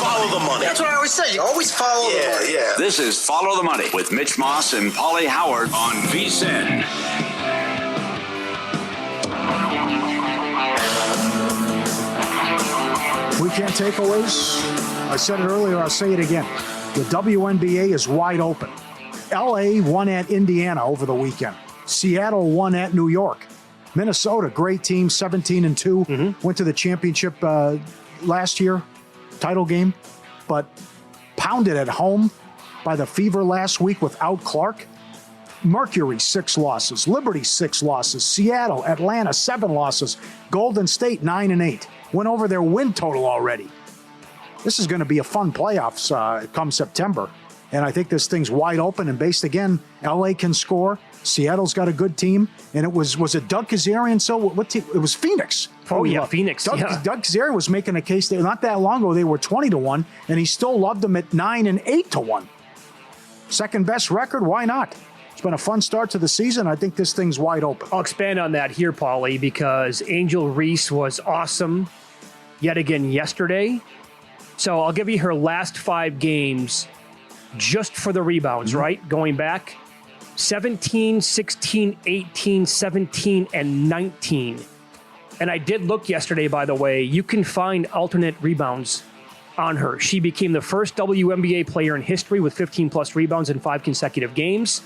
Follow the money. That's what I always say. You always follow the money. Yeah. This is Follow the Money with Mitch Moss and Pauly Howard on VSiN. Weekend takeaways. I said it earlier, I'll say it again. The WNBA is wide open. LA won at Indiana over the weekend. Seattle won at New York. Minnesota, great team, 17-2. Went to the championship last year, title game, but pounded at home by the Fever last week without Clark. Mercury, 6 losses. Liberty, 6 losses. Seattle, Atlanta, 7 losses. Golden State, 9-8. Went over their win total already. This is going to be a fun playoffs come September. And I think this thing's wide open and based again. LA can score. Seattle's got a good team. And it was it Doug Kazarian? So what team? It was Phoenix. Phoenix. Doug Kazarian was making a case that not that long ago they were 20-1, and he still loved them at 9 and 8-1. Second best record, why not? It's been a fun start to the season. I think this thing's wide open. I'll expand on that here, Pauly, because Angel Reese was awesome yet again yesterday. So I'll give you her last 5 games just for the rebounds, right? Going back 17, 16, 18, 17, and 19. And I did look yesterday, by the way. You can find alternate rebounds on her. She became the first WNBA player in history with 15-plus rebounds in 5 consecutive games.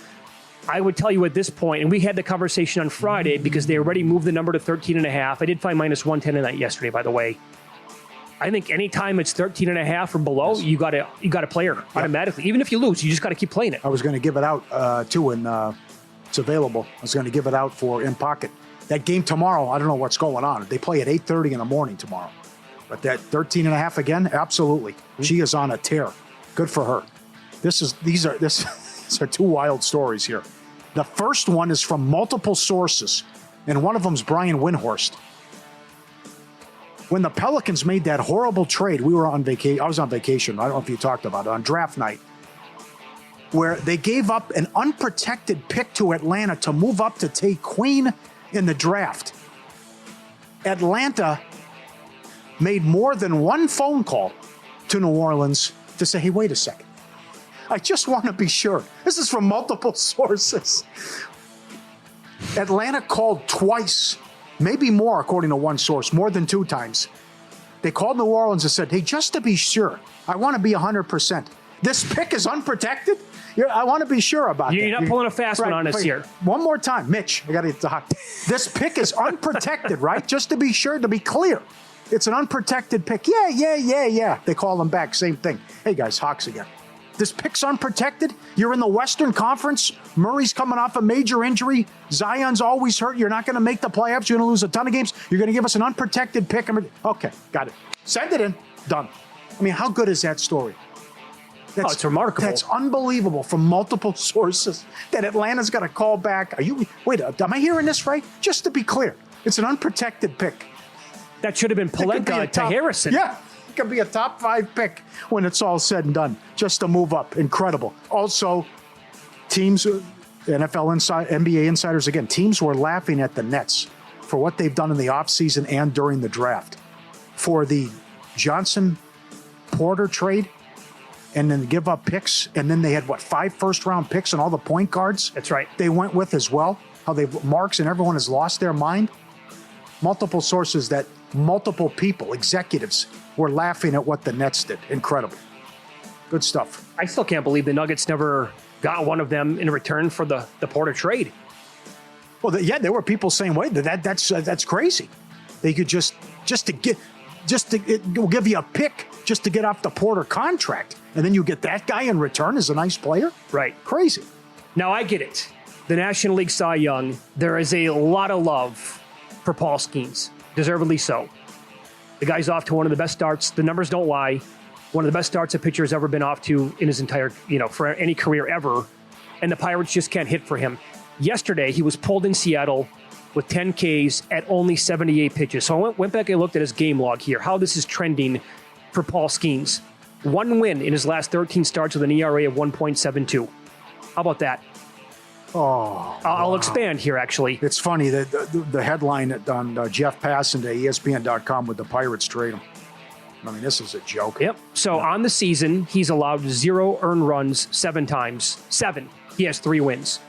I would tell you at this point, and we had the conversation on Friday because they already moved the number to 13.5. I did find minus 110 in that yesterday, by the way. I think anytime it's 13.5 or below, you got to play her automatically. Even if you lose, you just got to keep playing it. I was going to give it out, too, and it's available. I was going to give it out for In Pocket. That game tomorrow, I don't know what's going on. They play at 8:30 in the morning tomorrow. But that 13.5 again, absolutely. She is on a tear. Good for her. These are 2 wild stories here. The first one is from multiple sources, and one of them is Brian Windhorst. When the Pelicans made that horrible trade, we were on vacation. I was on vacation. I don't know if you talked about it on draft night, where they gave up an unprotected pick to Atlanta to move up to take Queen in the draft. Atlanta made more than one phone call to New Orleans to say, hey, wait a second. I just want to be sure. This is from multiple sources. Atlanta called twice, maybe more, according to one source, more than 2 times. They called New Orleans and said, hey, just to be sure, I want to be 100%. This pick is unprotected? I want to be sure about that. You're not pulling a fast one on us here. One more time. Mitch, I got to get the hot. This pick is unprotected, right? Just to be sure, to be clear. It's an unprotected pick. Yeah. They call them back, same thing. Hey, guys, Hawks again. This pick's unprotected. You're in the Western Conference. Murray's coming off a major injury. Zion's always hurt. You're not going to make the playoffs. You're going to lose a ton of games. You're going to give us an unprotected pick. Okay, got it. Send it in. Done. I mean, how good is that story? It's remarkable. That's unbelievable from multiple sources that Atlanta's got to call back. Wait, am I hearing this right? Just to be clear, it's an unprotected pick. That should have been Palenka to Harrison. Yeah. Could be a top 5 pick when it's all said and done, just to move up. Incredible. Also, teams, NFL NBA insiders, again, teams were laughing at the Nets for what they've done in the offseason and during the draft. For the Johnson-Porter trade, and then give up picks, and then they had, 5 first-round picks and all the point guards? That's right. They went with as well, how Marks and everyone has lost their mind. Multiple sources that multiple people, executives, were laughing at what the Nets did. Incredible. Good stuff. I still can't believe the Nuggets never got one of them in return for the Porter trade. Well, there were people saying, wait, that's crazy. They could it'll give you a pick just to get off the Porter contract, and then you get that guy in return as a nice player? Right. Crazy. Now, I get it. The National League Cy Young, there is a lot of love for Paul Skeens. Deservedly so. The guy's off to one of the best starts. The numbers don't lie. One of the best starts a pitcher has ever been off to in his entire, for any career ever. And the Pirates just can't hit for him. Yesterday, he was pulled in Seattle with 10 Ks at only 78 pitches. So I went back and looked at his game log here, how this is trending for Paul Skeens. 1 win in his last 13 starts with an ERA of 1.72. How about that? Oh, I'll expand here, actually. It's funny that the headline on Jeff Passan to ESPN.com with the Pirates trade him. I mean, this is a joke. Yep. So on the season, he's allowed 0 earned runs 7 times. 7. He has 3 wins.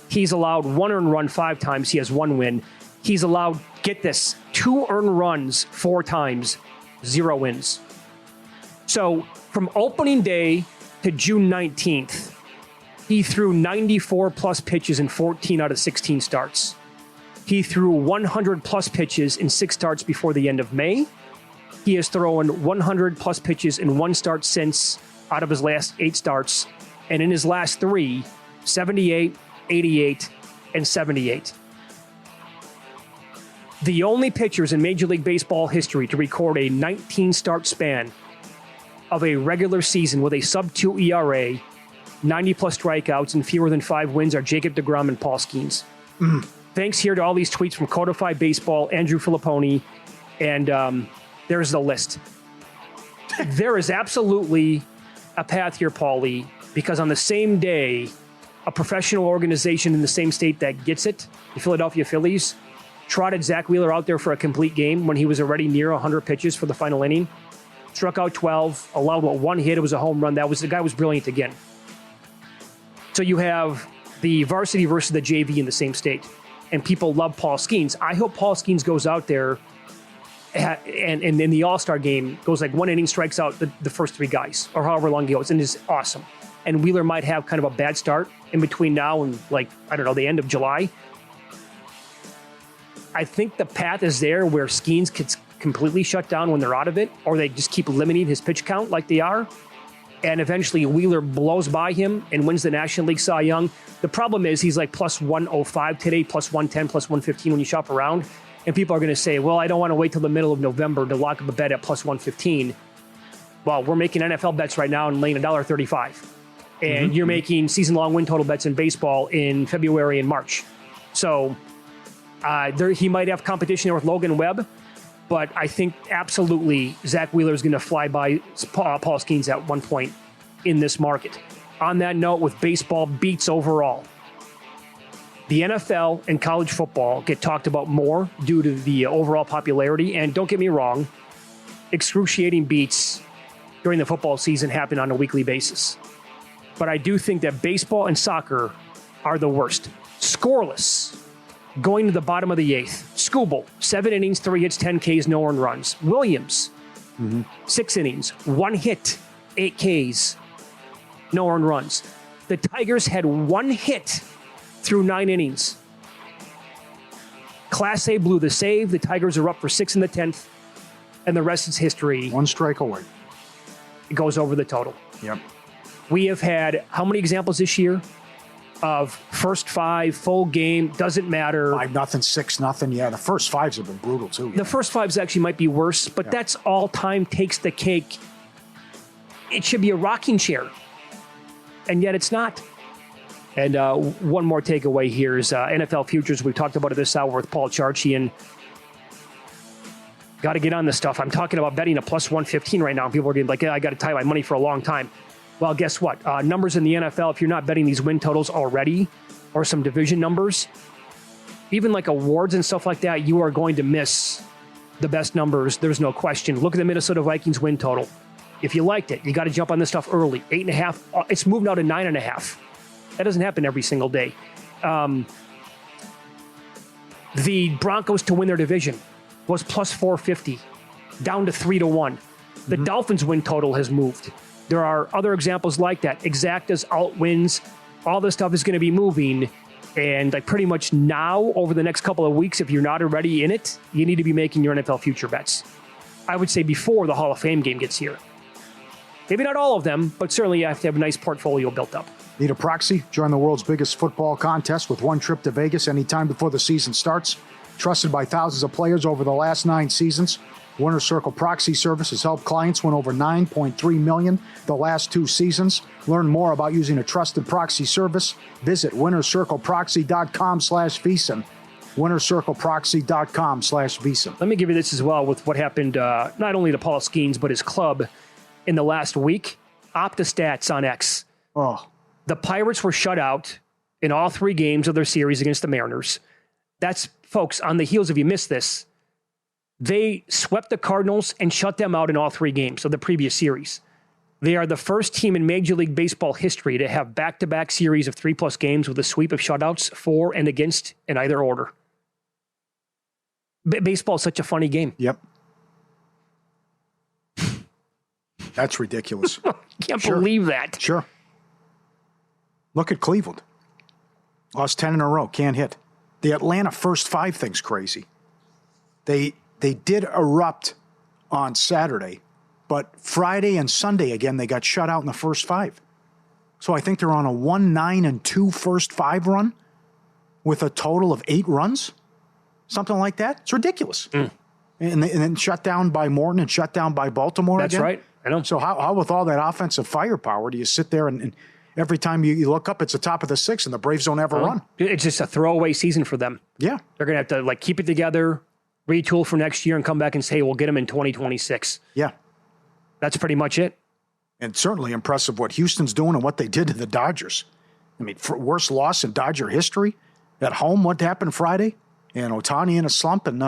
He's allowed 1 earned run 5 times. He has 1 win. He's allowed, get this, 2 earned runs 4 times, 0 wins. So from opening day to June 19th, he threw 94-plus pitches in 14 out of 16 starts. He threw 100-plus pitches in 6 starts before the end of May. He has thrown 100-plus pitches in 1 start since out of his last 8 starts. And in his last 3, 78, 88, and 78. The only pitchers in Major League Baseball history to record a 19-start span of a regular season with a sub-2 ERA, 90-plus strikeouts, and fewer than 5 wins are Jacob deGrom and Paul Skeens. Thanks here to all these tweets from Codify Baseball, Andrew Filipponi, and there's the list. There is absolutely a path here, Pauly, because on the same day, a professional organization in the same state that gets it, the Philadelphia Phillies, trotted Zach Wheeler out there for a complete game when he was already near 100 pitches for the final inning. Struck out 12, allowed 1 hit. It was a home run. The guy was brilliant again. So you have the varsity versus the JV in the same state, and people love Paul Skeens. I hope Paul Skeens goes out there and in the All-Star game goes like 1 inning, strikes out the first 3 guys, or however long he goes, and is awesome. And Wheeler might have kind of a bad start in between now and, the end of July. I think the path is there where Skeens gets completely shut down when they're out of it, or they just keep limiting his pitch count like they are. And eventually Wheeler blows by him and wins the National League Cy Young. The problem is he's like plus 105 today, plus 110, plus 115 when you shop around. And people are going to say, well, I don't want to wait till the middle of November to lock up a bet at plus 115. Well, we're making NFL bets right now and laying $1.35. And you're making season-long win total bets in baseball in February and March. So he might have competition there with Logan Webb, but I think absolutely Zach Wheeler is going to fly by Paul Skeens at one point in this market. On that note, with baseball beats overall, the NFL and college football get talked about more due to the overall popularity. And don't get me wrong, excruciating beats during the football season happen on a weekly basis. But I do think that baseball and soccer are the worst. Scoreless, going to the bottom of the 8th. Skubal, 7 innings, 3 hits, 10 Ks, no earned runs. Williams, 6 innings, 1 hit, 8 Ks, no earned runs. The Tigers had 1 hit through 9 innings. Class A blew the save. The Tigers are up for 6 in the 10th, and the rest is history. 1 strike away. It goes over the total. Yep. We have had how many examples this year of first 5, full game, doesn't matter. 5-0, 6-0. Yeah, the first 5s have been brutal too. The first 5s actually might be worse, but that's all time takes the cake. It should be a rocking chair, and yet it's not. And one more takeaway here is NFL futures. We talked about it this hour with Paul Charchian. Got to get on this stuff. I'm talking about betting a plus 115 right now. And people are getting like, I got to tie my money for a long time. Well, guess what? Numbers in the NFL, if you're not betting these win totals already, or some division numbers, even like awards and stuff like that, you are going to miss the best numbers. There's no question. Look at the Minnesota Vikings win total. If you liked it, you got to jump on this stuff early. 8.5. It's moved now to 9.5. That doesn't happen every single day. The Broncos to win their division was plus 450, down to 3-1. The Dolphins win total has moved. There are other examples like that. Exactas, alt wins, all this stuff is going to be moving. And like pretty much now, over the next couple of weeks, if you're not already in it, you need to be making your NFL future bets. I would say before the Hall of Fame game gets here. Maybe not all of them, but certainly you have to have a nice portfolio built up. Need a proxy? Join the world's biggest football contest with 1 trip to Vegas anytime before the season starts. Trusted by thousands of players over the last 9 seasons, Winner's Circle Proxy Service has helped clients win over $9.3 million the last 2 seasons. Learn more about using a trusted proxy service. Visit winnercircleproxy.com/VSiN. winnercircleproxy.com/VSiN. Let me give you this as well with what happened not only to Paul Skeens, but his club in the last week. OptaStats on X. Oh. The Pirates were shut out in all 3 games of their series against the Mariners. That's, folks, on the heels, if you missed this, They swept the Cardinals and shut them out in all 3 games of the previous series. They are the first team in Major League Baseball history to have back-to-back series of 3+ games with a sweep of shutouts, for and against in either order. Baseball is such a funny game. Yep. That's ridiculous. Can't believe that. Sure. Look at Cleveland. Lost 10 in a row. Can't hit. The Atlanta first 5 thing's crazy. They did erupt on Saturday, but Friday and Sunday, again, they got shut out in the first 5. So I think they're on a 1-9-2 first 5 run with a total of 8 runs. Something like that. It's ridiculous. And then shut down by Morton and shut down by Baltimore That's again. right. I know. So how with all that offensive firepower do you sit there and every time you look up, it's the top of the 6th and the Braves don't ever run? It's just a throwaway season for them. Yeah. They're going to have to keep it together, retool for next year, and come back and say, we'll get them in 2026. Yeah. That's pretty much it. And certainly impressive what Houston's doing and what they did to the Dodgers. I mean, worst loss in Dodger history. At home, what happened Friday? And Ohtani in a slump, and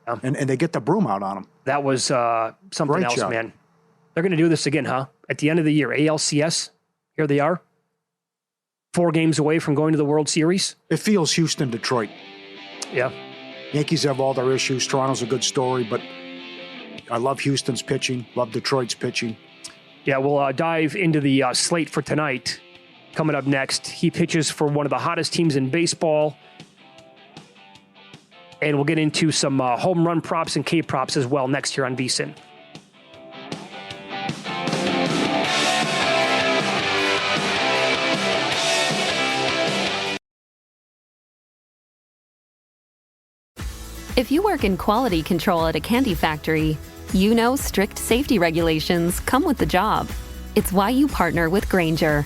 they get the broom out on him. That was something Great else, job. man. They're going to do this again, huh? At the end of the year, ALCS, here they are. 4 games away from going to the World Series. It feels Houston-Detroit. Yeah. Yankees have all their issues. Toronto's a good story, but I love Houston's pitching, love Detroit's pitching. Yeah, we'll dive into the slate for tonight. Coming up next, he pitches for one of the hottest teams in baseball. And we'll get into some home run props and K props as well next here on VSiN. If you work in quality control at a candy factory, you know strict safety regulations come with the job. It's why you partner with Grainger.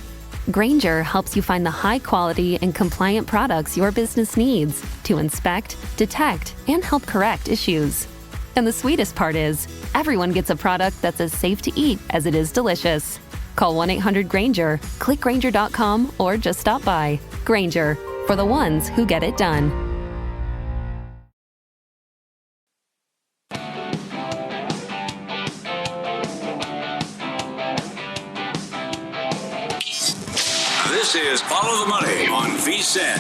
Grainger helps you find the high-quality and compliant products your business needs to inspect, detect, and help correct issues. And the sweetest part is, everyone gets a product that's as safe to eat as it is delicious. Call 1-800-GRAINGER, click Grainger.com, or just stop by. Grainger, for the ones who get it done. This is Follow the Money on VSiN.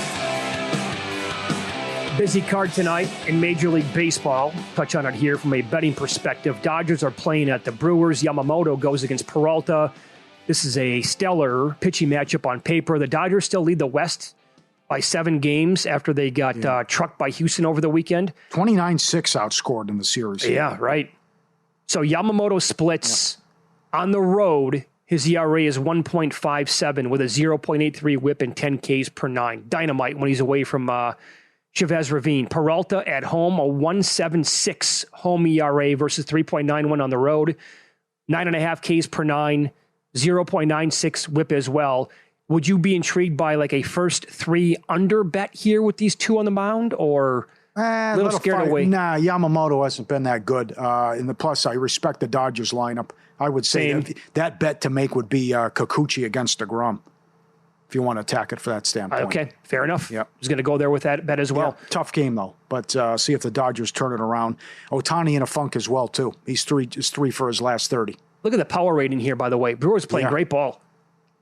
Busy card tonight in Major League Baseball. Touch on it here from a betting perspective. Dodgers are playing at the Brewers. Yamamoto goes against Peralta. This is a stellar pitching matchup on paper. The Dodgers still lead the West by 7 games after they got trucked by Houston over the weekend. 29-6 outscored in the series. Yeah, right. So Yamamoto splits on the road. His ERA is 1.57 with a 0.83 whip and 10 Ks per 9. Dynamite when he's away from Chavez Ravine. Peralta at home, a 1.76 home ERA versus 3.91 on the road. 9.5 Ks per 9, 0.96 whip as well. Would you be intrigued by a first 3 under bet here with these 2 on the mound, or a little scared away? Nah, Yamamoto hasn't been that good. In the plus, I respect the Dodgers lineup. I would say that bet to make would be Kikuchi against DeGrom, if you want to attack it for that standpoint. Okay, fair enough. Yep. I was going to go there with that bet as well. Yeah, tough game, though, but see if the Dodgers turn it around. Ohtani in a funk as well, too. He's 3 for his last 30. Look at the power rating here, by the way. Brewers playing great ball.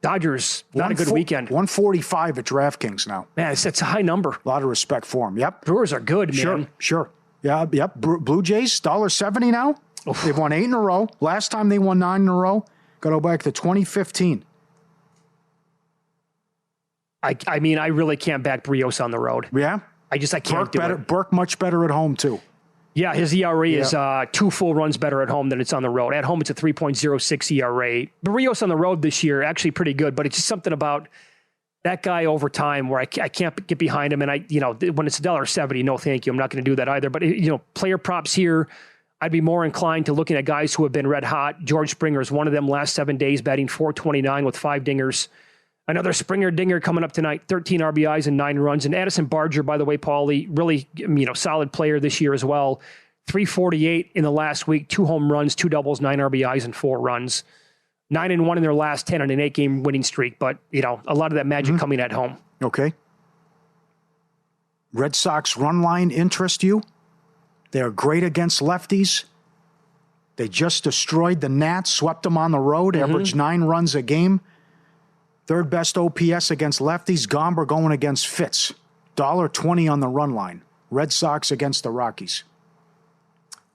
Dodgers, not a good weekend. 145 at DraftKings now. Man, it's a high number. A lot of respect for him. Yep. Brewers are good, man. Sure. Yeah, yep. Blue Jays, $1.70 now. Oof. They've won 8 in a row. Last time they won 9 in a row. Got to go back to 2015. I mean, I really can't back Brios on the road. Yeah? I can't do it. Burke much better at home, too. Yeah, his ERA is 2 full runs better at home than it's on the road. At home, it's a 3.06 ERA. Barrios on the road this year, actually pretty good, but it's just something about that guy over time where I can't get behind him. And when it's $1.70, no thank you. I'm not going to do that either. But, player props here, I'd be more inclined to looking at guys who have been red hot. George Springer is one of them last 7 days, batting .429 with 5 dingers. Another Springer dinger coming up tonight, 13 RBIs and 9 runs. And Addison Barger, by the way, Pauly, really, solid player this year as well. 348 in the last week, 2 home runs, 2 doubles, 9 RBIs, and 4 runs. 9-1 in their last 10 on an 8-game winning streak. But, a lot of that magic coming at home. Okay. Red Sox run line interest you? They're great against lefties. They just destroyed the Nats, swept them on the road, averaged 9 runs a game. Third best OPS against lefties. Gomber going against Fitz. $1.20 on the run line. Red Sox against the Rockies.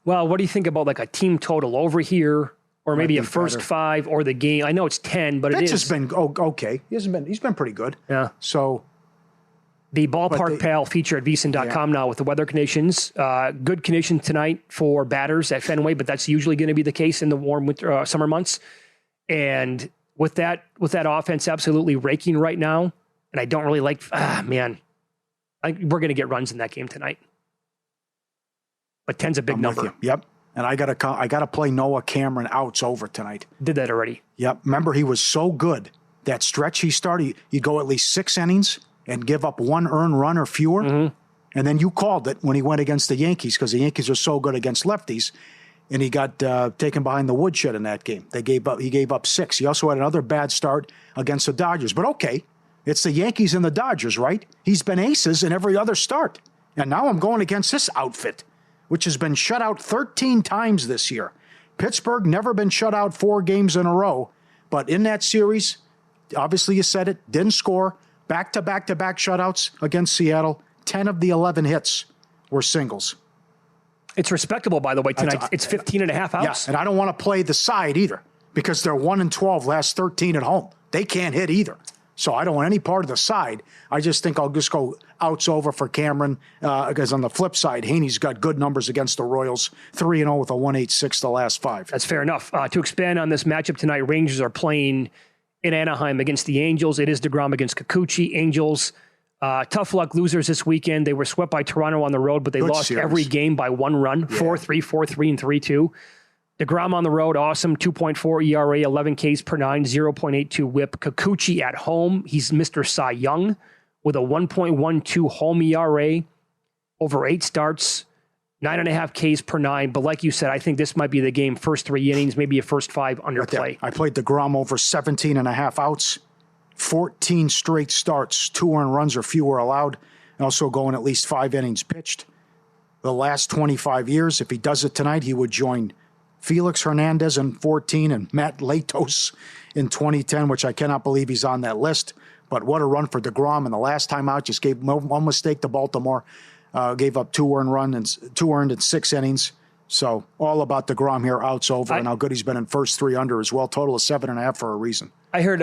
Well, what do you think about like a team total over here, or maybe a first better. 5 or the game? I know it's 10, but Fitz has been okay. He's been pretty good. Yeah. So the Ballpark Pal feature at vsin.com now with the weather conditions. Good condition tonight for batters at Fenway, but that's usually going to be the case in the warm winter, summer months. And with that offense absolutely raking right now, and I don't really like. We're going to get runs in that game tonight. But 10's a big number. Yep. And I gotta play Noah Cameron outs over tonight. Did that already. Yep. Remember, he was so good. That stretch he started, you go at least 6 innings and give up 1 earned run or fewer. Mm-hmm. And then you called it when he went against the Yankees because the Yankees are so good against lefties. And he got taken behind the woodshed in that game. He gave up 6. He also had another bad start against the Dodgers. But okay, it's the Yankees and the Dodgers, right? He's been aces in every other start. And now I'm going against this outfit, which has been shut out 13 times this year. Pittsburgh never been shut out 4 games in a row. But in that series, obviously you said it, didn't score. Back-to-back-to-back shutouts against Seattle. 10 of the 11 hits were singles. It's respectable, by the way, tonight. It's 15.5 outs. Yeah, and I don't want to play the side either because they're 1-12 last 13 at home. They can't hit either. So I don't want any part of the side. I just think I'll just go outs over for Cameron because on the flip side, Haney's got good numbers against the Royals. 3-0 with a 1.86 the last 5. That's fair enough. To expand on this matchup tonight, Rangers are playing in Anaheim against the Angels. It is DeGrom against Kikuchi. Angels, tough luck losers this weekend. They were swept by Toronto on the road, but they lost every game by 1 run, 4-3, 4-3, and 3-2. DeGrom on the road, awesome, 2.4 ERA, 11 Ks per 9, 0.82 whip. Kikuchi at home, he's Mr. Cy Young with a 1.12 home ERA, over 8 starts, 9.5 Ks per 9. But like you said, I think this might be the game, first 3 innings, maybe a first 5 under play. I played DeGrom over 17.5 outs, 14 straight starts, 2 earned runs or fewer allowed, and also going at least 5 innings pitched. The last 25 years, if he does it tonight, he would join Felix Hernandez in 14 and Matt Latos in 2010, which I cannot believe he's on that list. But what a run for DeGrom. And the last time out, just gave one mistake to Baltimore. Gave up 2 earned in 6 innings. So all about DeGrom here, outs over, and how good he's been in first 3 under as well. Total of 7.5 for a reason. I heard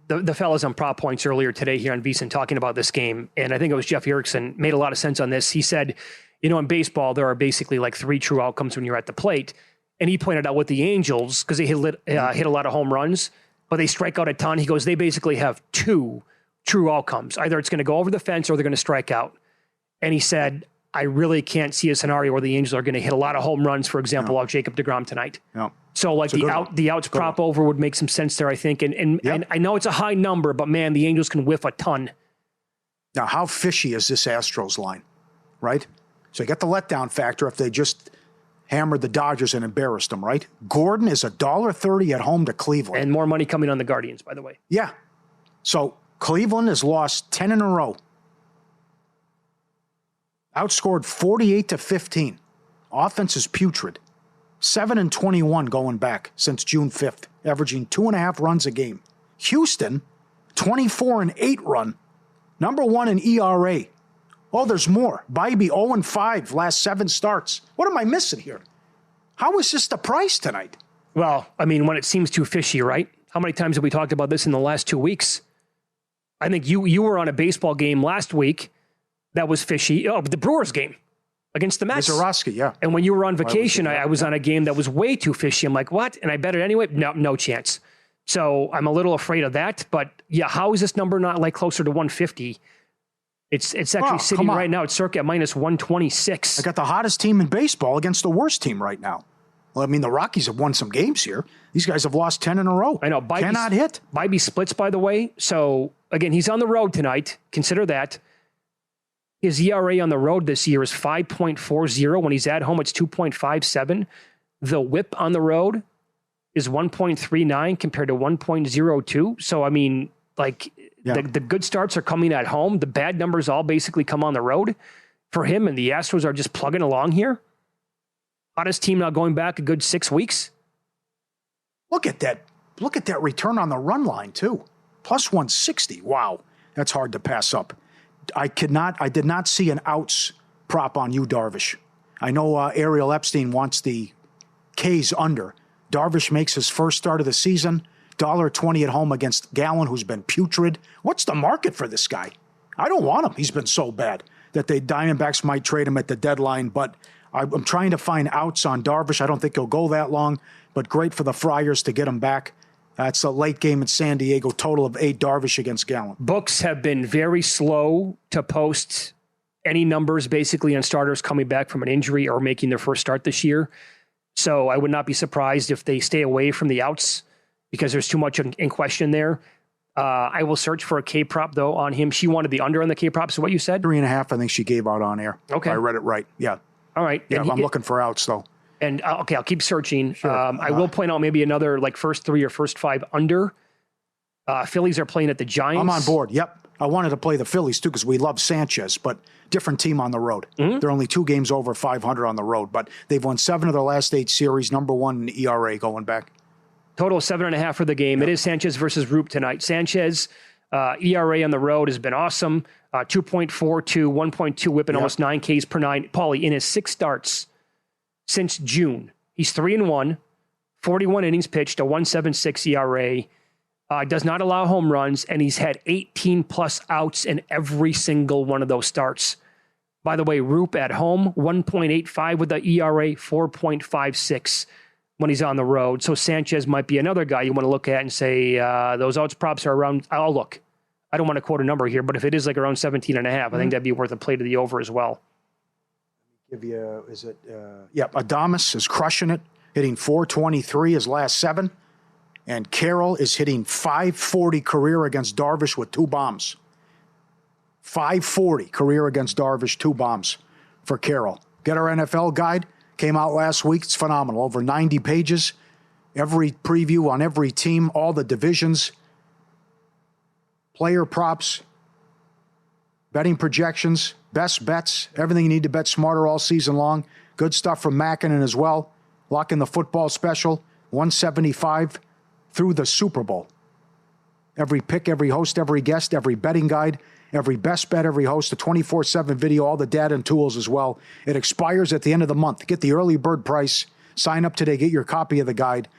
the fellas on Prop Points earlier today here on VSiN talking about this game, and I think it was Jeff Erickson made a lot of sense on this. He said, in baseball, there are basically like 3 true outcomes when you're at the plate. And he pointed out with the Angels, because they hit a lot of home runs, but they strike out a ton. He goes, they basically have 2 true outcomes. Either it's going to go over the fence or they're going to strike out. And he said, I really can't see a scenario where the Angels are going to hit a lot of home runs, for example, off Jacob DeGrom tonight. Yeah. So like the outs prop over would make some sense there, I think. And I know it's a high number, but man, the Angels can whiff a ton. Now, how fishy is this Astros line, right? So you get the letdown factor if they just hammered the Dodgers and embarrassed them, right? Gordon is $1.30 at home to Cleveland. And more money coming on the Guardians, by the way. Yeah. So Cleveland has lost 10 in a row. Outscored 48-15. Offense is putrid. 7-21 going back since June 5th, averaging 2.5 runs a game. Houston, 24-8 run. Number 1 in ERA. Oh, there's more. Bybee, 0-5 last 7 starts. What am I missing here? How is this the price tonight? Well, I mean, when it seems too fishy, right? How many times have we talked about this in the last 2 weeks? I think you were on a baseball game last week that was fishy. Oh, the Brewers game against the Mets. Zerowski, yeah. And when you were on vacation, I was on a game that was way too fishy. I'm like, what? And I bet it anyway? No chance. So I'm a little afraid of that. But yeah, how is this number not like closer to 150? It's actually sitting right now at circa minus 126. I got the hottest team in baseball against the worst team right now. Well, I mean, the Rockies have won some games here. These guys have lost 10 in a row. I know. Cannot hit. Bybee splits, by the way. So, again, he's on the road tonight. Consider that. His ERA on the road this year is 5.40. When he's at home, it's 2.57. The whip on the road is 1.39 compared to 1.02. So, I mean, like, the good starts are coming at home. The bad numbers all basically come on the road for him, and the Astros are just plugging along here. Hottest team now going back a good 6 weeks. Look at that. Look at that return on the run line, too. Plus 160. Wow. That's hard to pass up. I did not see an outs prop on you, Darvish. I know Ariel Epstein wants the K's under. Darvish makes his first start of the season. $1.20 at home against Gallen, who's been putrid. What's the market for this guy? I don't want him. He's been so bad that the Diamondbacks might trade him at the deadline, but I'm trying to find outs on Darvish. I don't think he'll go that long, but great for the Friars to get him back. It's a late game in San Diego, total of 8 Darvish against Gallen. Books have been very slow to post any numbers basically on starters coming back from an injury or making their first start this year. So I would not be surprised if they stay away from the outs because there's too much in question there. I will search for a K prop, though, on him. She wanted the under on the K prop. So what you said? 3.5, I think she gave out on air. Okay. I read it right. Yeah. All right. Yeah, I'm looking for outs, though. And okay, I'll keep searching. Sure. I will point out maybe another like first 3 or first 5 under. Phillies are playing at the Giants. I'm on board. Yep. I wanted to play the Phillies, too, because we love Sanchez, but different team on the road. Mm-hmm. They're only 2 games over 500 on the road, but they've won 7 of their last 8 series, number 1 in ERA going back. Total 7.5 for the game. Yep. It is Sanchez versus Roop tonight. Sanchez, ERA on the road has been awesome. 2.42, 1.2 whip, and almost 9 Ks per 9. Pauly, in his 6 starts since June, he's 3-1, 41 innings pitched, a 1.76 ERA. Does not allow home runs, and he's had 18-plus outs in every single one of those starts. By the way, Roop at home, 1.85 with the ERA, 4.56 when he's on the road. So Sanchez might be another guy you want to look at and say those outs props are around. I'll look. I don't want to quote a number here, but if it is like around 17.5, I think that'd be worth a play to the over as well. Give you, Adames is crushing it, hitting 423 his last 7. And Carroll is hitting 540 career against Darvish with 2 bombs. 540 career against Darvish, 2 bombs for Carroll. Get our NFL guide. Came out last week. It's phenomenal. Over 90 pages. Every preview on every team, all the divisions, player props, betting projections, best bets, everything you need to bet smarter all season long. Good stuff from Mackinnon as well. Lock in the football special, $175 through the Super Bowl. Every pick, every host, every guest, every betting guide, every best bet, every host, a 24/7 video, all the data and tools as well. It expires at the end of the month. Get the early bird price. Sign up today. Get your copy of the guide.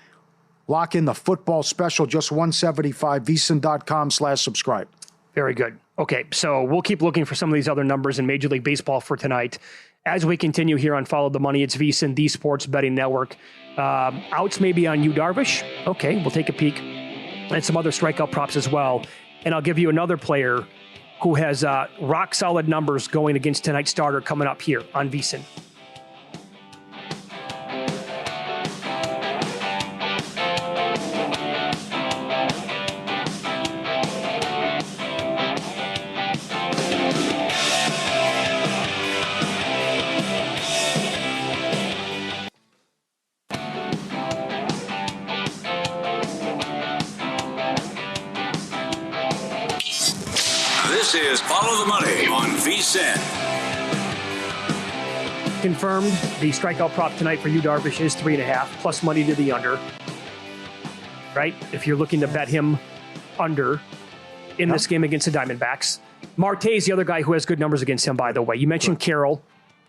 Lock in the football special, just $175, vsin.com/subscribe. Very good. Okay, so we'll keep looking for some of these other numbers in Major League Baseball for tonight. As we continue here on Follow the Money, it's VSiN, the Sports Betting Network. Outs maybe on you, Darvish. Okay, we'll take a peek. And some other strikeout props as well. And I'll give you another player who has rock-solid numbers going against tonight's starter coming up here on VSiN. This is Follow the Money on VSiN. Confirmed, the strikeout prop tonight for you, Darvish, is 3.5, plus money to the under. Right? If you're looking to bet him under in this game against the Diamondbacks. Marte is the other guy who has good numbers against him, by the way. You mentioned Carroll.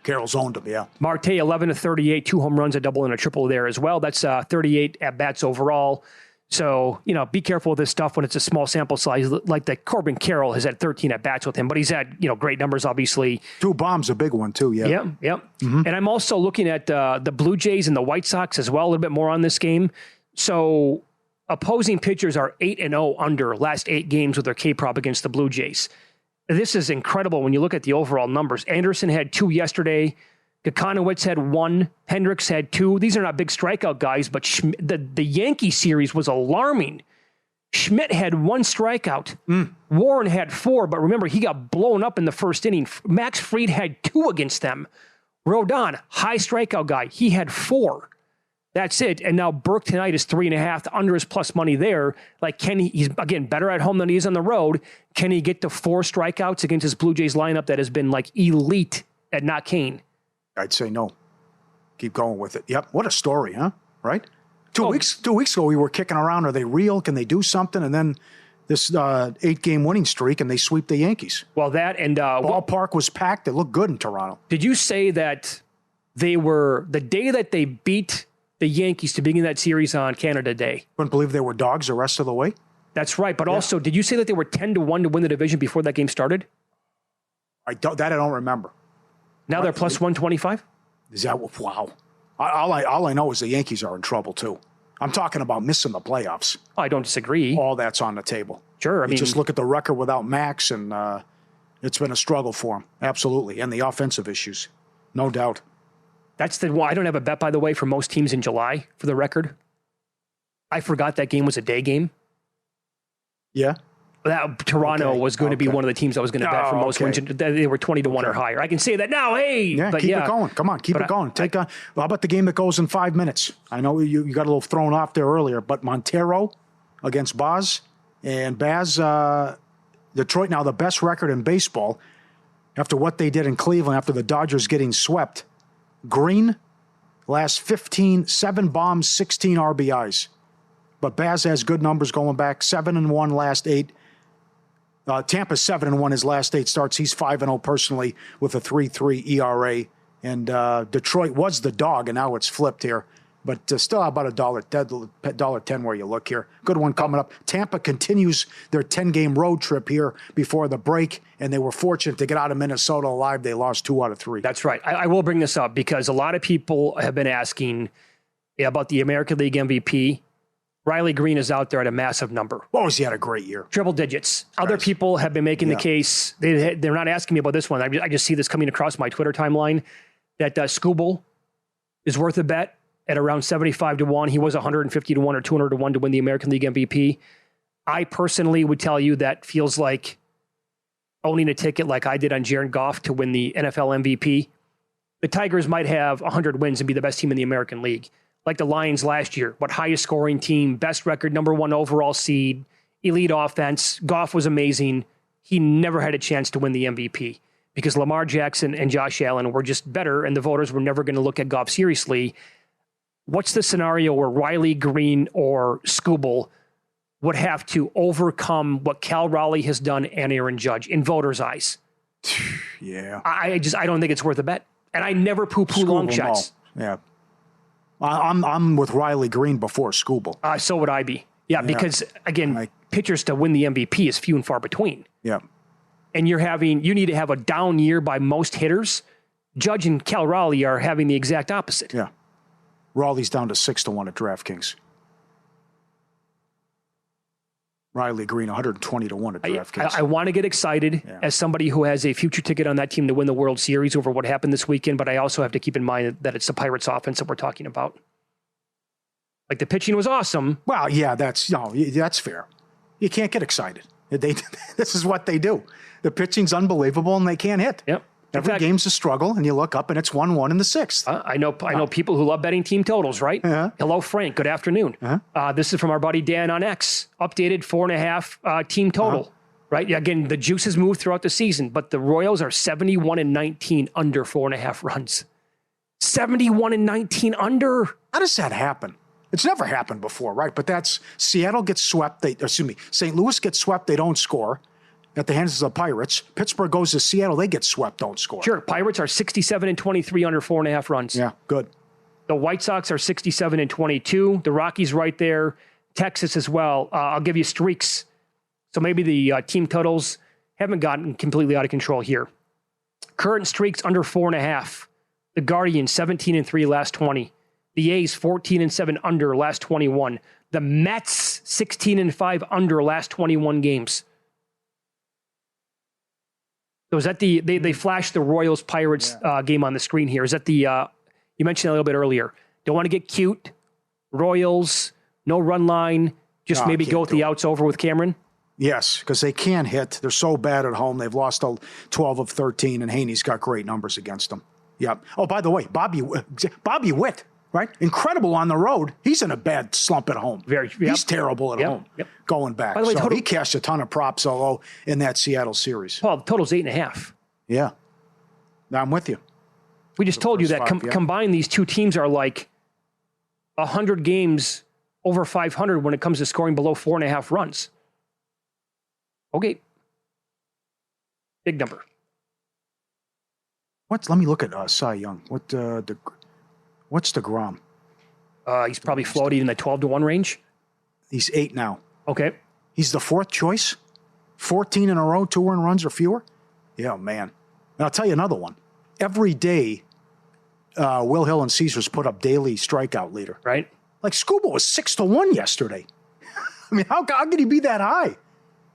Carroll's owned him, yeah. Marte, 11-38, 2 home runs, a double and a triple there as well. That's 38 at-bats overall. So, be careful with this stuff when it's a small sample size. Like the Corbin Carroll has had 13 at-bats with him, but he's had, great numbers, obviously. 2 bombs, a big one, too, yeah. Yep. Mm-hmm. And I'm also looking at the Blue Jays and the White Sox as well, a little bit more on this game. So, opposing pitchers are 8-0 under last 8 games with their K-prop against the Blue Jays. This is incredible when you look at the overall numbers. Anderson had 2 yesterday. Gakonowitz had 1. Hendricks had 2. These are not big strikeout guys, but the Yankee series was alarming. Schmidt had 1 strikeout. Warren had 4, but remember, he got blown up in the first inning. Max Fried had 2 against them. Rodon, high strikeout guy. He had 4. That's it. And now Burke tonight is 3.5. The under is plus money there. Like, he's, again, better at home than he is on the road. Can he get to 4 strikeouts against his Blue Jays lineup that has been, like, elite at not Kane? I'd say no. Keep going with it. Yep. What a story, huh? Right? 2 weeks ago, we were kicking around. Are they real? Can they do something? And then this 8-game winning streak, and they sweep the Yankees. Well, that and ballpark was packed. It looked good in Toronto. Did you say that they were the day that they beat the Yankees to begin that series on Canada Day? Couldn't believe they were dogs the rest of the way. That's right. But also, did you say that they were 10-1 to win the division before that game started? I don't remember. Now they're plus 125? Is that wow? All I know is the Yankees are in trouble too. I'm talking about missing the playoffs. Oh, I don't disagree. All that's on the table. Sure. I mean, just look at the record without Max, and it's been a struggle for him. Absolutely. And the offensive issues. No doubt. That's the one. I don't have a bet, by the way, for most teams in July, for the record. I forgot that game was a day game. Yeah. Toronto was going to be one of the teams I was going to bet for most wins. They were 20-1 or higher. I can say that now. Hey, yeah, keep it going. Come on, keep it going. How about the game that goes in 5 minutes? I know you got a little thrown off there earlier, but Montero against Baz and Detroit now the best record in baseball after what they did in Cleveland after the Dodgers getting swept. Green, last 7 bombs, 16 RBIs. But Baz has good numbers going back, 7-1 last 8. Tampa's 7-1 his last 8 starts. He's 5-0 personally with a 3.3 ERA. And Detroit was the dog, and now it's flipped here. But still about $1.10 where you look here. Good one coming up. Tampa continues their 10-game road trip here before the break, and they were fortunate to get out of Minnesota alive. They lost 2 out of 3. That's right. I will bring this up because a lot of people have been asking about the American League MVP. Riley Green is out there at a massive number. Oh, he had a great year. Triple digits. Other people have been making the case. They're not asking me about this one. I just see this coming across my Twitter timeline that Skubal is worth a bet at around 75-1. He was 150-1 or 200-1 to win the American League MVP. I personally would tell you that feels like owning a ticket like I did on Jared Goff to win the NFL MVP. The Tigers might have 100 wins and be the best team in the American League. Like the Lions last year, but highest scoring team, best record, number 1 overall seed, elite offense. Goff was amazing. He never had a chance to win the MVP because Lamar Jackson and Josh Allen were just better, and the voters were never going to look at Goff seriously. What's the scenario where Riley Green or Skubal would have to overcome what Cal Raleigh has done and Aaron Judge in voters' eyes? Yeah. I don't think it's worth a bet. And I never poo-poo long shots. Yeah. I'm with Riley Green before Skubal. So would I be. Yeah, because, again, pitchers to win the MVP is few and far between. Yeah. And you need to have a down year by most hitters. Judge and Cal Raleigh are having the exact opposite. Yeah. Raleigh's down to 6-1 at DraftKings. Riley Green, 120-1 at DraftKings. I want to get excited as somebody who has a future ticket on that team to win the World Series over what happened this weekend, but I also have to keep in mind that it's the Pirates offense that we're talking about. Like, the pitching was awesome. Well, yeah, that's fair. You can't get excited. This is what they do. The pitching's unbelievable, and they can't hit. Yep. Every game's a struggle, and you look up, and it's 1-1 in the 6th. I know people who love betting team totals, right? Uh-huh. Hello, Frank. Good afternoon. Uh-huh. This is from our buddy Dan on X. Updated 4.5 team total. Uh-huh. Right? Again, the juice has moved throughout the season, but the Royals are 71-19 under 4.5 runs. 71-19 under. How does that happen? It's never happened before, right? But that's Seattle gets swept. St. Louis gets swept. They don't score at the hands of the Pirates. Pittsburgh goes to Seattle. They get swept, don't score. Sure. Pirates are 67-23 under 4.5 runs. Yeah, good. The White Sox are 67-22. The Rockies right there. Texas as well. I'll give you streaks. So maybe the team totals haven't gotten completely out of control here. Current streaks under 4.5. The Guardians 17-3 last 20. The A's 14-7 under last 21. The Mets 16-5 under last 21 games. So is that they flashed the Royals Pirates game on the screen here? Is that you mentioned a little bit earlier? Don't want to get cute. Royals, no run line. Just maybe go with the outs over with Cameron. Yes, because they can't hit. They're so bad at home. They've lost 12 of 13, and Haney's got great numbers against them. Yeah. Oh, by the way, Bobby Witt, right? Incredible on the road. He's in a bad slump at home. He's terrible at home going back. By the way, he cashed a ton of props, although in that Seattle series. Paul, the total's 8.5. Yeah. I'm with you. We just told you that combined, these two teams are like 100 games over 500 when it comes to scoring below 4.5 runs. Okay. Big number. Let me look at Cy Young. What's DeGrom? He's probably floating in the 12-1 range. He's 8 now. Okay. He's the 4th choice. 14 in a row, 2 earned runs or fewer. Yeah, man. And I'll tell you another one. Every day, Will Hill and Caesars put up daily strikeout leader. Right. Like Scuba was 6-1 yesterday. I mean, how could he be that high?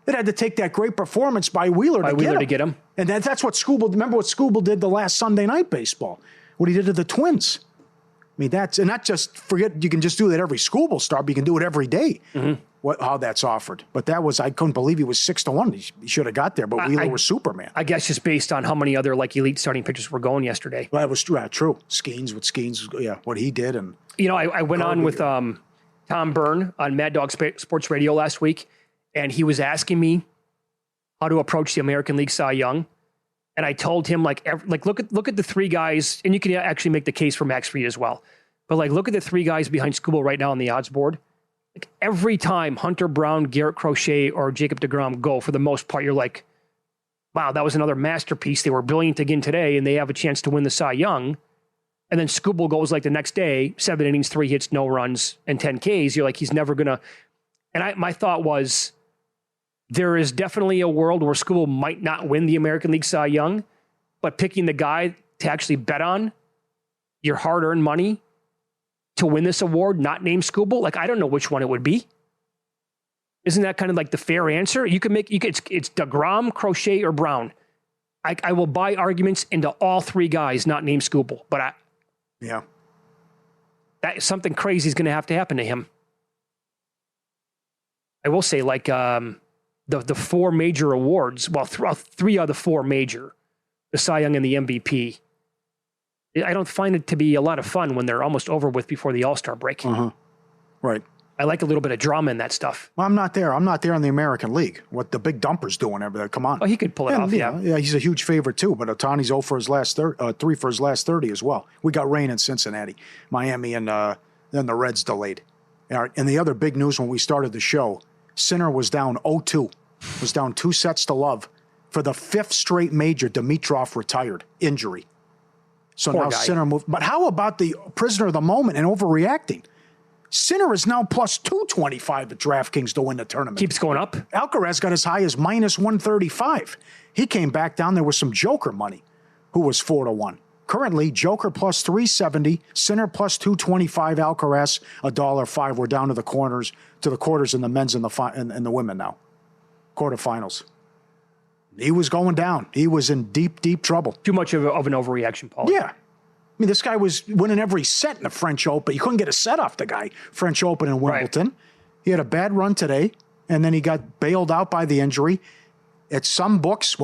It had to take that great performance by Wheeler to get him. And that's what remember what Scooble did the last Sunday night baseball, what he did to the Twins. I mean, and not just forget you can just do that every Scooble start, but you can do it every day. How that's offered. But I couldn't believe he was 6-1. He should have got there, but Wheeler was Superman. I guess just based on how many other elite starting pitchers were going yesterday. Well, that was true. Skeens, what he did. And I went on with Tom Byrne on Mad Dog Sports Radio last week, and he was asking me how to approach the American League Cy Young. And I told him, look at the 3 guys, and you can actually make the case for Max Fried as well. But look at the 3 guys behind Scooble right now on the odds board. Like every time Hunter Brown, Garrett Crochet, or Jacob deGrom go, for the most part, you're like, wow, that was another masterpiece. They were brilliant again today, and they have a chance to win the Cy Young. And then Scooble goes the next day, 7 innings, 3 hits, no runs, and 10 Ks. You're like, he's never going to. And my thought was, there is definitely a world where Scooble might not win the American League Cy Young, but picking the guy to actually bet on your hard-earned money to win this award, not named Scooble, I don't know which one it would be. Isn't that kind of the fair answer? It's DeGrom, Crochet, or Brown. I will buy arguments into all 3 guys not named Scooble, but something crazy is going to happen to him. I will say, the 4 major awards, 3 are the 4 major, the Cy Young and the MVP. I don't find it to be a lot of fun when they're almost over with before the All-Star break. Right. I like a little bit of drama in that stuff. Well, I'm not there. I'm not there in the American League. What the big dumper's doing over there. Come on. Oh, he could pull it off, yeah. Yeah, he's a huge favorite, too. But Ohtani's 0 for his last 3 for his last 30 as well. We got rain in Cincinnati, Miami, and then the Reds delayed. And the other big news when we started the show, Sinner was down 0-2. Was down 2 sets to love. For the 5th straight major, Dimitrov retired. Injury. So Poor now guy. Sinner moved. But how about the prisoner of the moment and overreacting? Sinner is now plus 225 at DraftKings to win the tournament. Keeps going up. Alcaraz got as high as minus 135. He came back down there with some Joker money, who was 4-1. Currently, Joker plus 370, Sinner plus 225, Alcaraz $1.05. We're down to the quarters in the men's and the women now. Quarterfinals. He was going down. He was in deep, deep trouble. Too much of an overreaction, Paul. Yeah. I mean, this guy was winning every set in the French Open. You couldn't get a set off the guy. French Open in Wimbledon. Right. He had a bad run today, and then he got bailed out by the injury. At some books,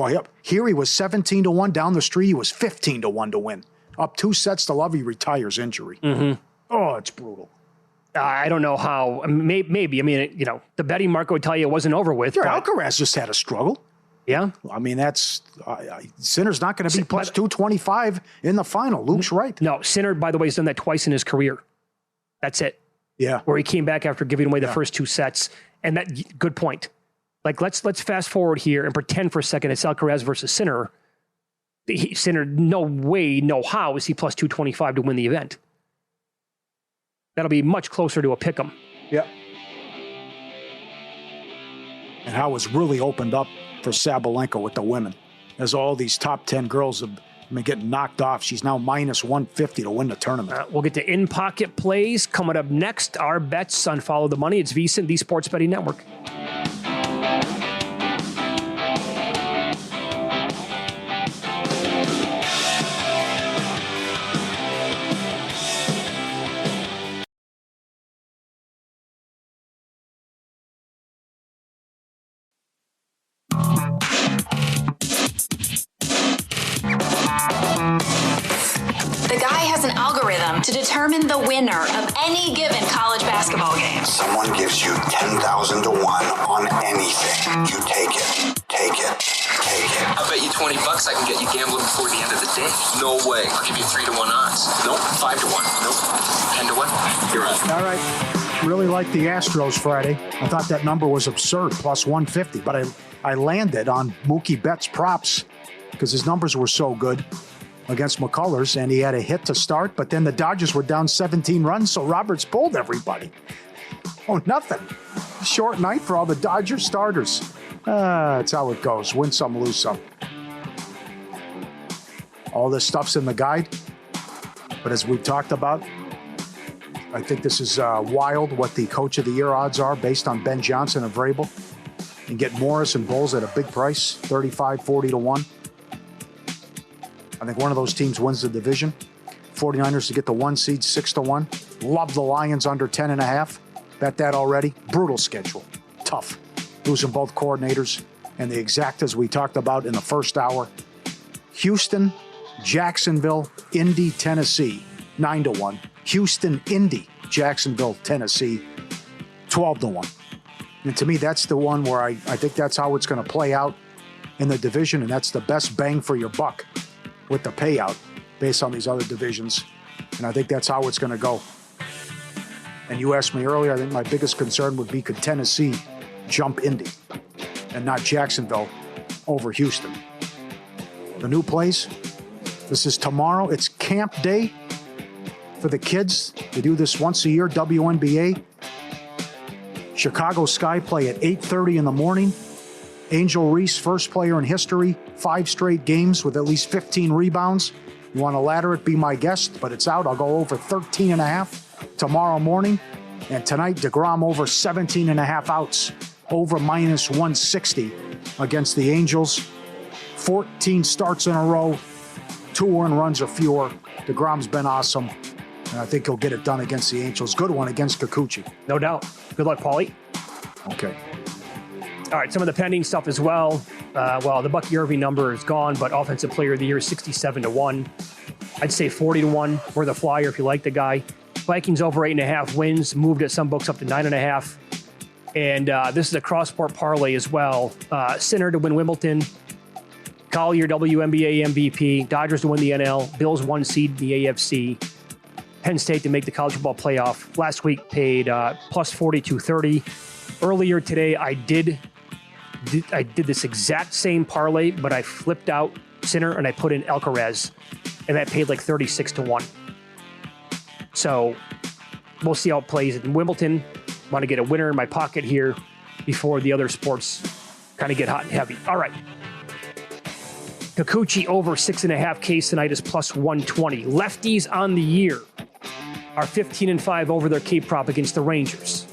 here he was 17-1. Down the street, he was 15-1 to win. Up 2 sets to love, he retires injury. Mm-hmm. Oh, it's brutal. I don't know how. Maybe. I mean, the betting market would tell you it wasn't over with. Sure, Alcaraz just had a struggle. Yeah. I mean, that's Sinner's not going to be plus 225 in the final. Luke's right. No, Sinner, by the way, has done that twice in his career. That's it. Yeah. Where he came back after giving away the first 2 sets. And that, good point. Let's fast forward here and pretend for a second it's Alcaraz versus Sinner. Sinner, no way, no how is he plus 225 to win the event. That'll be much closer to a pick'em. Yeah. And how it's really opened up for Sabalenka with the women. As all these top 10 girls have been getting knocked off, she's now minus 150 to win the tournament. We'll get to in-pocket plays coming up next. Our bets on Follow the Money. It's VSiN, the Sports Betting Network. To determine the winner of any given college basketball game. Someone gives you 10,000 to 1 on anything. You take it. Take it. I bet you $20 I can get you gambling before the end of the day. No way. I'll give you 3-1 odds. Nope. 5-1. Nope. 10-1. You're right. All right. Really like the Astros Friday. I thought that number was absurd, plus 150, but I landed on Mookie Betts props because his numbers were so good against McCullers, and he had a hit to start, but then the Dodgers were down 17 runs, so Roberts pulled everybody. Oh, nothing. Short night for all the Dodger starters. That's how it goes. Win some, lose some. All this stuff's in the guide, but as we've talked about, I think this is wild what the Coach of the Year odds are based on Ben Johnson of Vrabel. And get Morris and Bulls at a big price, 35, 40-1. I think one of those teams wins the division. 49ers to get the 1 seed, 6-1. Love the Lions under 10.5. Bet that already. Brutal schedule. Tough. Losing both coordinators. And the exactas we talked about in the first hour. Houston, Jacksonville, Indy, Tennessee, 9-1. Houston, Indy, Jacksonville, Tennessee, 12-1. And to me, that's the one where I think that's how it's going to play out in the division, and that's the best bang for your buck with the payout based on these other divisions. And I think that's how it's going to go. And you asked me earlier, I think my biggest concern would be could Tennessee jump Indy and not Jacksonville over Houston. The new plays, this is tomorrow. It's camp day for the kids. They do this once a year, WNBA. Chicago Sky play at 8:30 in the morning. Angel Reese, first player in history, 5 straight games with at least 15 rebounds. You want to ladder it, be my guest, but it's out. I'll go over 13.5 tomorrow morning. And tonight, DeGrom over 17.5 outs, over minus 160 against the Angels. 14 starts in a row, 2 earned runs or fewer. DeGrom's been awesome. And I think he'll get it done against the Angels. Good one against Kikuchi. No doubt. Good luck, Pauly. Okay. All right, some of the pending stuff as well. The Bucky Irving number is gone, but Offensive Player of the Year is 67-1. I'd say 40-1 for the Flyer if you like the guy. Vikings over 8.5 wins, moved at some books up to 9.5. And this is a cross-sport parlay as well. Sinner to win Wimbledon. Collier WNBA MVP. Dodgers to win the NL. Bills 1 seed the AFC. Penn State to make the college football playoff. Last week paid plus 42.30. Earlier today, I did this exact same parlay, but I flipped out Sinner and I put in Alcaraz, and that paid like 36-1. So we'll see how it plays in Wimbledon. Want to get a winner in my pocket here before the other sports kind of get hot and heavy. All right. Kikuchi over 6.5 Ks tonight is plus 120. Lefties on the year are 15-5 over their K prop against the Rangers.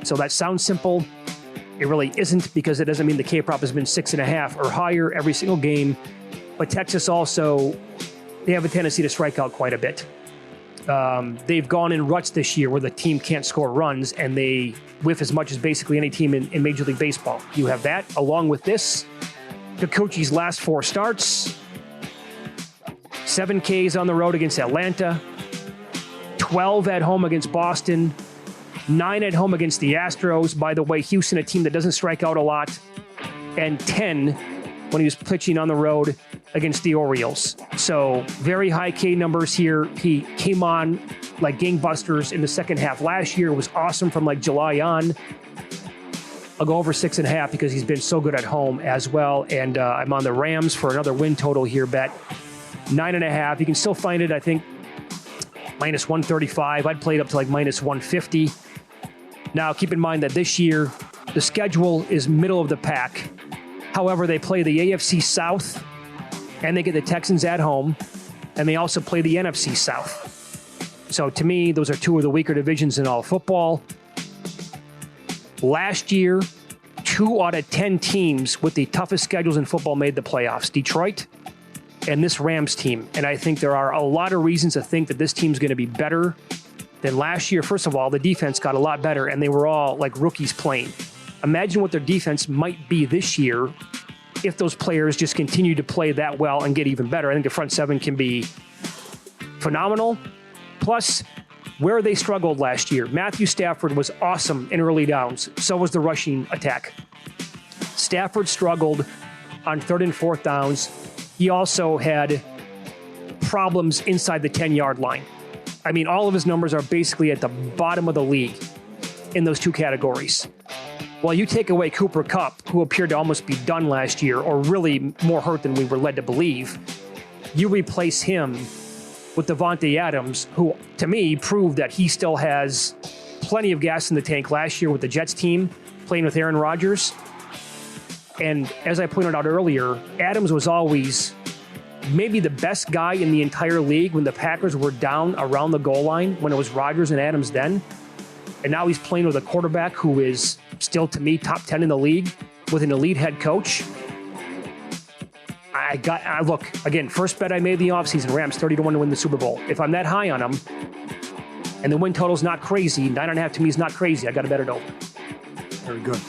So that sounds simple. It really isn't, because it doesn't mean the K prop has been 6.5 or higher every single game. But Texas also, they have a tendency to strike out quite a bit. They've gone in ruts this year where the team can't score runs, and they whiff as much as basically any team in Major League Baseball. You have that along with this. Kikuchi's last 4 starts, 7 Ks on the road against Atlanta, 12 at home against Boston, 9 at home against the Astros. By the way, Houston, a team that doesn't strike out a lot, and 10 when he was pitching on the road against the Orioles. So very high K numbers here. He came on like gangbusters in the second half last year. It was awesome from like July on. I'll go over 6.5 because he's been so good at home as well. And I'm on the Rams for another win total here bet. 9.5. You can still find it, I think, minus 135. I'd play it up to like minus 150. Now, keep in mind that this year, the schedule is middle of the pack. However, they play the AFC South, and they get the Texans at home, and they also play the NFC South. So to me, those are 2 of the weaker divisions in all football. Last year, 2 out of 10 teams with the toughest schedules in football made the playoffs. Detroit and this Rams team. And I think there are a lot of reasons to think that this team's going to be better than last year. First of all, the defense got a lot better, and they were all like rookies playing. Imagine what their defense might be this year if those players just continue to play that well and get even better. I think the front 7 can be phenomenal. Plus, where they struggled last year, Matthew Stafford was awesome in early downs. So was the rushing attack. Stafford struggled on 3rd and 4th downs. He also had problems inside the 10-yard line. I mean, all of his numbers are basically at the bottom of the league in those two categories. Well, you take away Cooper Kupp, who appeared to almost be done last year, or really more hurt than we were led to believe. You replace him with Davante Adams, who, to me, proved that he still has plenty of gas in the tank last year with the Jets team, playing with Aaron Rodgers. And as I pointed out earlier, Adams was always maybe the best guy in the entire league when the Packers were down around the goal line, when it was Rodgers and Adams then. And now he's playing with a quarterback who is still, to me, top 10 in the league with an elite head coach. Look, again, first bet I made in the offseason, Rams 30-1 to win the Super Bowl. If I'm that high on them, and the win total's not crazy, 9.5 to me is not crazy, I got to bet it over. Very good.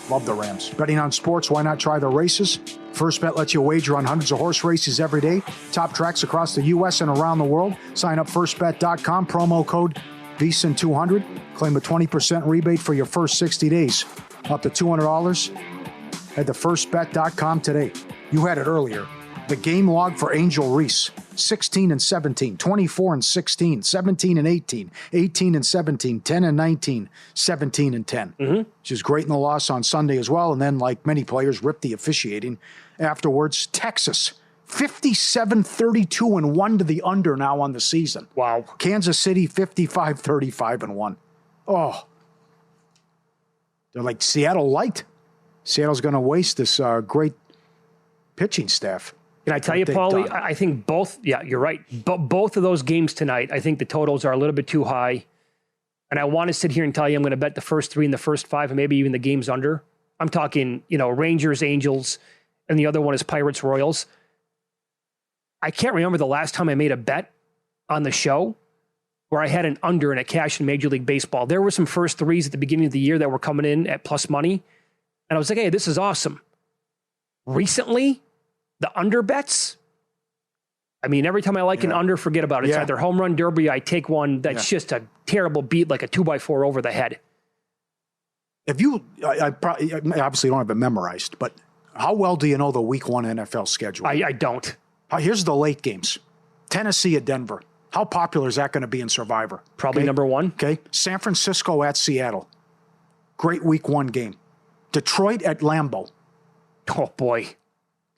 Love the Rams. Betting on sports, why not try the races? First Bet lets you wager on hundreds of horse races every day. Top tracks across the U.S. and around the world. Sign up firstbet.com, promo code VSIN200. Claim a 20% rebate for your first 60 days. Up to $200. Head to firstbet.com today. You had it earlier. The game log for Angel Reese. 16 and 17, 24 and 16, 17 and 18, 18 and 17, 10 and 19, 17 and 10. Which is great in the loss on Sunday as well. And then, like many players, ripped the officiating afterwards. Texas, 57-32 and 1 to the under now on the season. Wow. Kansas City, 55-35 and 1. Oh. They're like Seattle light. Seattle's going to waste this great pitching staff. Can I tell you, Pauly, I think both, you're right. Both of those games tonight, I think the totals are a little bit too high. And I want to sit here and tell you I'm going to bet the first 3 and the first 5 and maybe even the games under. I'm talking, Rangers, Angels, and the other one is Pirates, Royals. I can't remember the last time I made a bet on the show where I had an under and a cash in Major League Baseball. There were some first 3s at the beginning of the year that were coming in at plus money. And I was like, hey, this is awesome. Recently, the under bets, I mean, every time I like an under, forget about it. It's either home run derby, I take one that's just a terrible beat, like a 2x4 over the head. If you, I obviously don't have it memorized, but how well do you know the Week 1 NFL schedule? I don't. Here's the late games. Tennessee at Denver. How popular is that going to be in Survivor? Probably number 1. Okay. San Francisco at Seattle. Great Week 1 game. Detroit at Lambeau. Oh, boy.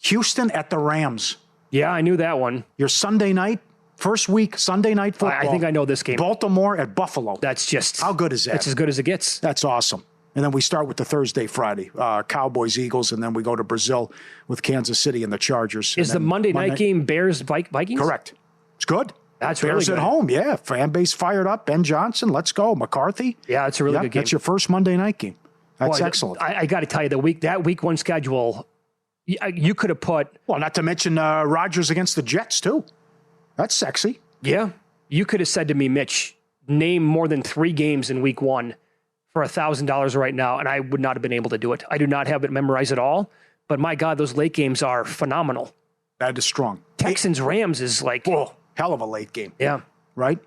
Houston at the Rams. Yeah, I knew that one. Your Sunday night, first week, Sunday night football. I think I know this game. Baltimore at Buffalo. That's just... How good is that? That's as good as it gets. That's awesome. And then we start with the Thursday, Friday. Cowboys, Eagles, and then we go to Brazil with Kansas City and the Chargers. Is the Monday night game Bears, Vikings? Correct. It's good. That's Bears really good. At home, yeah. Fan base fired up. Ben Johnson, let's go. McCarthy. Yeah, that's a really good game. That's your first Monday night game. That's excellent. I got to tell you, that week 1 schedule... You could have put... Well, not to mention Rodgers against the Jets, too. That's sexy. Yeah. You could have said to me, Mitch, name more than 3 games in week 1 for $1,000 right now, and I would not have been able to do it. I do not have it memorized at all, but my God, those late games are phenomenal. That is strong. Texans-Rams is like... Whoa, hell of a late game. Yeah. Right?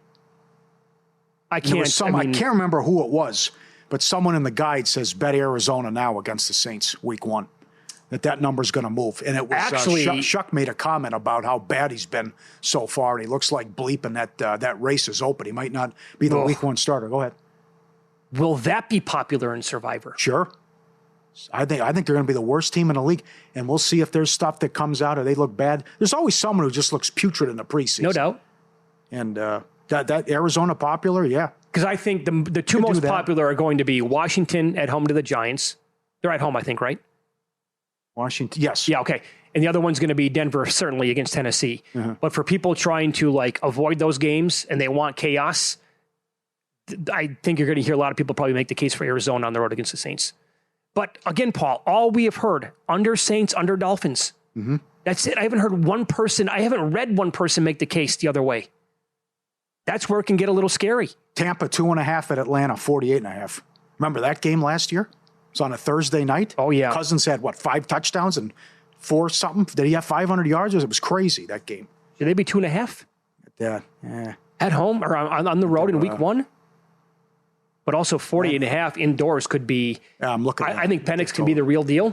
I can't remember who it was, but someone in the guide says bet Arizona now against the Saints week 1. That number's going to move. And it was actually Shuck made a comment about how bad he's been so far, and he looks like bleep, and that race is open. He might not be the week 1 starter. Go ahead. Will that be popular in Survivor? Sure. I think they're going to be the worst team in the league, and we'll see if there's stuff that comes out or they look bad. There's always someone who just looks putrid in the preseason. No doubt. And that Arizona popular, yeah. Because I think the 2 most popular are going to be Washington at home to the Giants. They're at home, I think, right? Washington, yes. Yeah, okay. And the other one's going to be Denver, certainly, against Tennessee. But for people trying to, avoid those games and they want chaos, I think you're going to hear a lot of people probably make the case for Arizona on the road against the Saints. But again, Paul, all we have heard, under Saints, under Dolphins. That's it. I haven't read one person make the case the other way. That's where it can get a little scary. Tampa, 2.5 at Atlanta, 48.5. Remember that game last year? It was on a Thursday night. Oh, yeah. Cousins had, 5 touchdowns and 4 something? Did he have 500 yards? It was crazy, that game. Should they be 2.5? Yeah. At home or on the road in week 1? But also 48.5 indoors could be... I'm looking at I think Penix can be the real deal.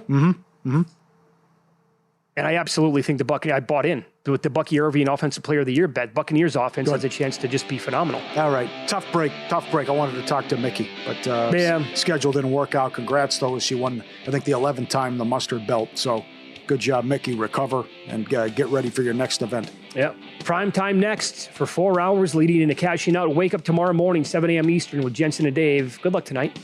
And I absolutely think I bought in with the Bucky Irving Offensive Player of the Year bet. Buccaneers offense has a chance to just be phenomenal. All right. Tough break. I wanted to talk to Mickey, but schedule didn't work out. Congrats, though. She won, I think, the 11th time the mustard belt. So good job, Mickey. Recover and get ready for your next event. Yep. Prime time next for 4 hours leading into cashing out. Wake up tomorrow morning, 7 a.m. Eastern with Jensen and Dave. Good luck tonight.